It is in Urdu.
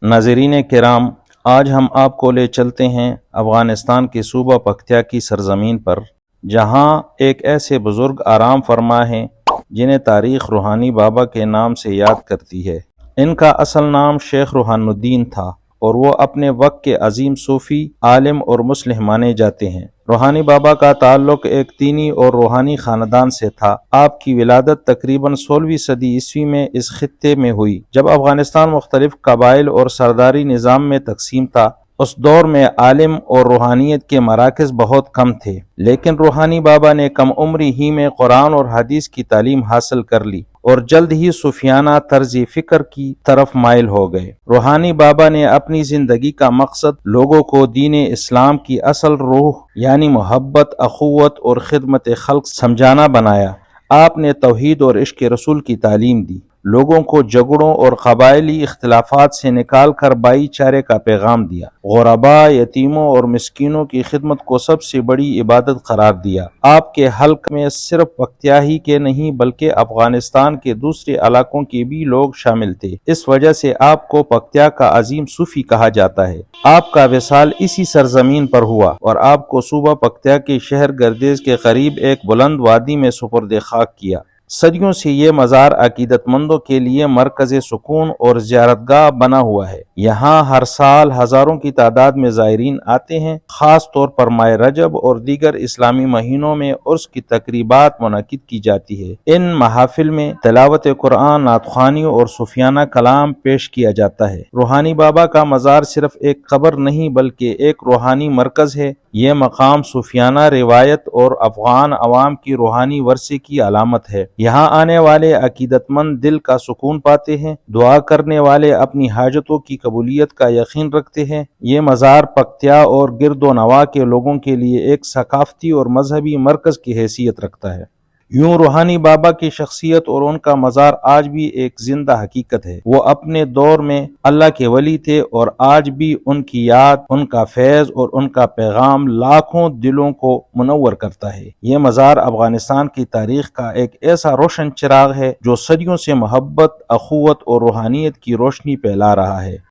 ناظرین کرام، آج ہم آپ کو لے چلتے ہیں افغانستان کے صوبہ پکتیا کی سرزمین پر، جہاں ایک ایسے بزرگ آرام فرما ہیں جنہیں تاریخ روحانی بابا کے نام سے یاد کرتی ہے۔ ان کا اصل نام شیخ روحان الدین تھا اور وہ اپنے وقت کے عظیم صوفی، عالم اور مصلح مانے جاتے ہیں۔ روحانی بابا کا تعلق ایک دینی اور روحانی خاندان سے تھا۔ آپ کی ولادت تقریباً 16ویں صدی عیسوی میں اس خطے میں ہوئی، جب افغانستان مختلف قبائل اور سرداری نظام میں تقسیم تھا۔ اس دور میں عالم اور روحانیت کے مراکز بہت کم تھے، لیکن روحانی بابا نے کم عمری ہی میں قرآن اور حدیث کی تعلیم حاصل کر لی اور جلد ہی صوفیانہ طرز فکر کی طرف مائل ہو گئے۔ روحانی بابا نے اپنی زندگی کا مقصد لوگوں کو دین اسلام کی اصل روح یعنی محبت، اخوت اور خدمت خلق سمجھانا بنایا۔ آپ نے توحید اور عشق رسول کی تعلیم دی، لوگوں کو جھگڑوں اور قبائلی اختلافات سے نکال کر بھائی چارے کا پیغام دیا، غرباء، یتیموں اور مسکینوں کی خدمت کو سب سے بڑی عبادت قرار دیا۔ آپ کے حلق میں صرف پکتیا ہی کے نہیں بلکہ افغانستان کے دوسرے علاقوں کے بھی لوگ شامل تھے، اس وجہ سے آپ کو پکتیا کا عظیم صوفی کہا جاتا ہے۔ آپ کا وصال اسی سرزمین پر ہوا اور آپ کو صوبہ پکتیا کے شہر گردیز کے قریب ایک بلند وادی میں سپرد خاک کیا۔ صدیوں سے یہ مزار عقیدت مندوں کے لیے مرکز سکون اور زیارت گاہ بنا ہوا ہے۔ یہاں ہر سال ہزاروں کی تعداد میں زائرین آتے ہیں۔ خاص طور پر ماہ رجب اور دیگر اسلامی مہینوں میں عرس کی تقریبات منعقد کی جاتی ہے۔ ان محافل میں تلاوت قرآن، نعت خوانی اور صوفیانہ کلام پیش کیا جاتا ہے۔ روحانی بابا کا مزار صرف ایک قبر نہیں بلکہ ایک روحانی مرکز ہے۔ یہ مقام صوفیانہ روایت اور افغان عوام کی روحانی ورثے کی علامت ہے۔ یہاں آنے والے عقیدت مند دل کا سکون پاتے ہیں، دعا کرنے والے اپنی حاجتوں کی قبولیت کا یقین رکھتے ہیں۔ یہ مزار پکتیا اور گرد و نواح کے لوگوں کے لیے ایک ثقافتی اور مذہبی مرکز کی حیثیت رکھتا ہے۔ یوں روحانی بابا کی شخصیت اور ان کا مزار آج بھی ایک زندہ حقیقت ہے۔ وہ اپنے دور میں اللہ کے ولی تھے اور آج بھی ان کی یاد، ان کا فیض اور ان کا پیغام لاکھوں دلوں کو منور کرتا ہے۔ یہ مزار افغانستان کی تاریخ کا ایک ایسا روشن چراغ ہے جو صدیوں سے محبت، اخوت اور روحانیت کی روشنی پھیلا رہا ہے۔